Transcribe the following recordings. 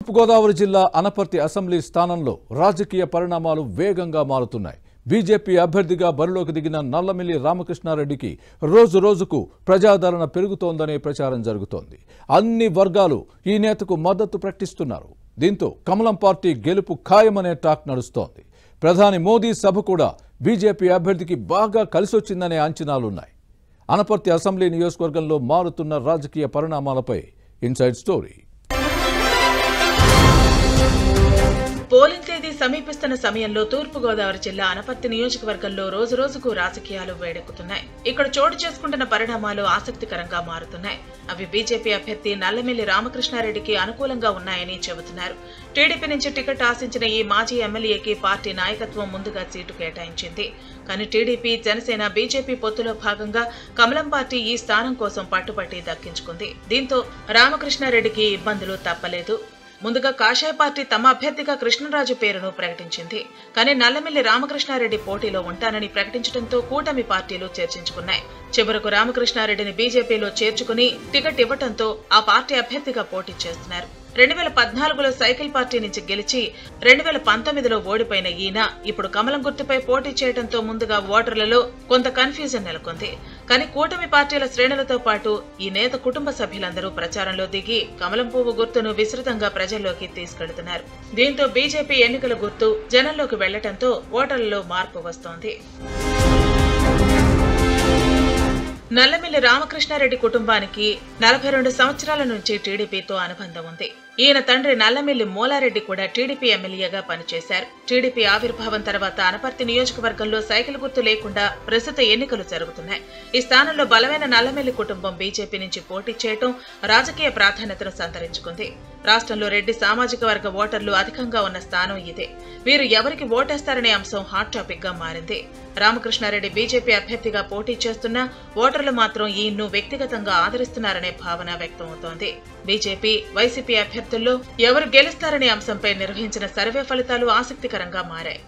తూర్పుగోదావరి జిల్లా అనపర్తి అసెంబ్లీ స్థానంలో రాజకీయ పరిణామాలు వేగంగా మారుతున్నాయి. బీజేపీ అభ్యర్థిగా బరిలోకి దిగిన నల్లమిల్లి రామకృష్ణారెడ్డికి రోజు రోజుకు ప్రజాదరణ పెరుగుతోందనే ప్రచారం జరుగుతోంది. అన్ని వర్గాలు ఈ నేతకు మద్దతు ప్రకటిస్తున్నారు. దీంతో కమలం పార్టీ గెలుపు ఖాయమనే టాక్ నడుస్తోంది. ప్రధాని మోదీ సభ కూడా బీజేపీ అభ్యర్థికి బాగా కలిసొచ్చిందనే అంచనాలున్నాయి. అనపర్తి అసెంబ్లీ నియోజకవర్గంలో మారుతున్న రాజకీయ పరిణామాలపై ఇన్సైడ్ స్టోరీ. పోలింగ్ తేదీ సమీపిస్తున్న సమయంలో తూర్పుగోదావరి జిల్లా అనపర్తి నియోజకవర్గంలో రోజు రోజుకు రాజకీయాలు వేడెక్కుతున్నాయి. ఇక్కడ చోటు చేసుకుంటున్న పరిణామాలు ఆసక్తికరంగా మారుతున్నాయి. అవి బీజేపీ అభ్యర్థి నల్లమిల్లి రామకృష్ణారెడ్డికి అనుకూలంగా ఉన్నాయని చెబుతున్నారు. టీడీపీ నుంచి టికెట్ ఆశించిన ఈ మాజీ ఎమ్మెల్యేకి పార్టీ నాయకత్వం ముందుగా సీటు కేటాయించింది. కానీ టీడీపీ, జనసేన, బీజేపీ పొత్తులో భాగంగా కమలం పార్టీ ఈ స్థానం కోసం పట్టుబట్టి దక్కించుకుంది. దీంతో రామకృష్ణారెడ్డికి ఇబ్బందులు తప్పలేదు. ముందుగా కాషాయ పార్టీ తమ అభ్యర్థిగా కృష్ణరాజు పేరును ప్రకటించింది. కానీ నల్లమిల్లి రామకృష్ణారెడ్డి పోటీలో ఉంటానని ప్రకటించడంతో కూటమి పార్టీలు చర్చించుకున్నాయి. చివరకు రామకృష్ణారెడ్డిని బీజేపీలో చేర్చుకుని టికెట్ ఇవ్వడంతో ఆ పార్టీ అభ్యర్థిగా పోటీ చేస్తున్నారు. 2014లో సైకిల్ పార్టీ నుంచి గెలిచి 2019లో ఓడిపోయిన ఈయన ఇప్పుడు కమలం గుర్తుపై పోటీ చేయడంతో ముందుగా ఓటర్లలో కొంత కన్ఫ్యూజన్ నెలకొంది. కానీ కూటమి పార్టీల శ్రేణులతో పాటు ఈ నేత కుటుంబ సభ్యులందరూ ప్రచారంలో దిగి కమలం పువ్వు గుర్తును విస్తృతంగా ప్రజల్లోకి తీసుకెళ్తున్నారు. దీంతో బీజేపీ ఎన్నికల గుర్తు జనంలోకి వెళ్లడంతో ఓటర్లలో మార్పు వస్తోంది. నల్లమిల్లి రామకృష్ణారెడ్డి కుటుంబానికి 42 సంవత్సరాల నుంచి టీడీపీతో అనుబంధం ఉంది. ఈయన తండ్రి నల్లమిల్లి మూలారెడ్డి కూడా టీడీపీ ఎమ్మెల్యేగా పనిచేశారు. టీడీపీ ఆవిర్భావం తర్వాత అనపర్తి నియోజకవర్గంలో సైకిల్ గుర్తు లేకుండా ప్రస్తుత ఎన్నికలు జరుగుతున్నాయి. ఈ స్థానంలో బలమైన నల్లమిల్లి కుటుంబం బీజేపీ నుంచి పోటీ చేయడం రాజకీయ ప్రాధాన్యతను సంతరించుకుంది. రాష్ట్రంలో రెడ్డి సామాజిక వర్గ ఓటర్లు అధికంగా ఉన్న స్థానం ఇదే. వీరు ఎవరికి ఓటేస్తారనే అంశం హాట్ టాపిక్ గా మారింది. రామకృష్ణారెడ్డి బీజేపీ అభ్యర్థిగా పోటీ చేస్తున్నా ఓటర్లు మాత్రం ఈయన్ను వ్యక్తిగతంగా ఆదరిస్తున్నారనే భావన వ్యక్తమవుతోంది. బీజేపీ, వైసీపీ అభ్యర్థుల్లో ఎవరు గెలుస్తారనే అంశంపై నిర్వహించిన సర్వే ఫలితాలు ఆసక్తికరంగా మారాయి.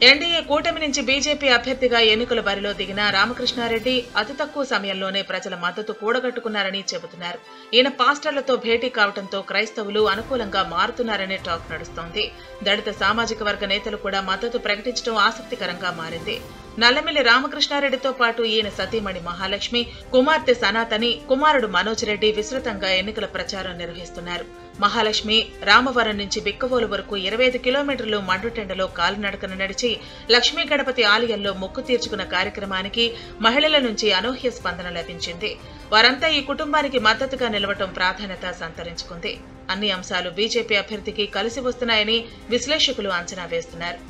ఎన్డీఏ కూటమి నుంచి బీజేపీ అభ్యర్థిగా ఎన్నికల బరిలో దిగిన రామకృష్ణారెడ్డి అతి తక్కువ సమయంలోనే ప్రజల మద్దతు కూడగట్టుకున్నారని చెబుతున్నారు. ఈయన పాస్టర్లతో భేటీ కావడంతో క్రైస్తవులు అనుకూలంగా మారుతున్నారనే టాక్ నడుస్తోంది. దళిత సామాజిక వర్గ నేతలు కూడా మద్దతు ప్రకటించడం ఆసక్తికరంగా మారింది. నల్లమిల్లి రామకృష్ణారెడ్డితో పాటు ఈయన సతీమణి మహాలక్ష్మి, కుమార్తె సనాతని, కుమారుడు మనోజ్ రెడ్డి విస్తృతంగా ఎన్నికల ప్రచారం నిర్వహిస్తున్నారు. మహాలక్ష్మి రామవరం నుంచి బిక్కవోలు వరకు 25 కిలోమీటర్లు మండుటెండలో కాలినడకన నడిచి లక్ష్మీ గణపతి ఆలయంలో మొక్కు తీర్చుకున్న కార్యక్రమానికి మహిళల నుంచి అనూహ్య స్పందన లభించింది. వారంతా ఈ కుటుంబానికి మద్దతుగా నిలవటం ప్రాధాన్యత సంతరించుకుంది. అన్ని అంశాలు బీజేపీ అభ్యర్థికి కలిసి వస్తున్నాయని విశ్లేషకులు అంచనా వేస్తున్నారు.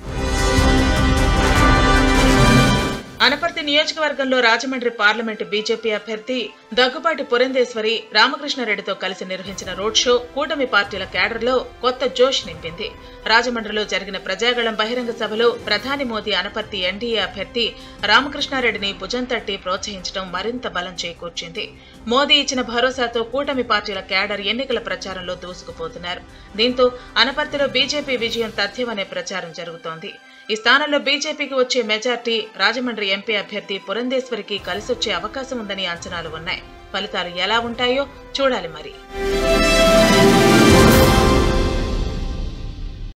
అనపర్తి నియోజకవర్గంలో రాజమండ్రి పార్లమెంటు బీజేపీ అభ్యర్థి దగ్గుబాటి పురంధేశ్వరి రామకృష్ణారెడ్డితో కలిసి నిర్వహించిన రోడ్ షో కూటమి పార్టీల కేడర్లో కొత్త జోష్ నింపింది. రాజమండ్రిలో జరిగిన ప్రజాగళం బహిరంగ సభలో ప్రధాని మోదీ అనపర్తి ఎన్డీఏ అభ్యర్థి రామకృష్ణారెడ్డిని భుజం తట్టి ప్రోత్సహించడం మరింత బలం చేకూర్చింది. మోదీ ఇచ్చిన భరోసాతో కూటమి పార్టీల కేడర్ ఎన్నికల ప్రచారంలో దూసుకుపోతున్నారు. దీంతో అనపర్తిలో బీజేపీ విజయం తథ్యమనే ప్రచారం జరుగుతోంది. ఈ స్థానంలో బీజేపీకి వచ్చే మెజార్టీ రాజమండ్రి ఎంపీ అభ్యర్థి పురంధేశ్వరికి కలిసొచ్చే అవకాశం ఉందని అంచనాలు ఉన్నాయి. ఫలితాలు ఎలా ఉంటాయో చూడాలి మరి.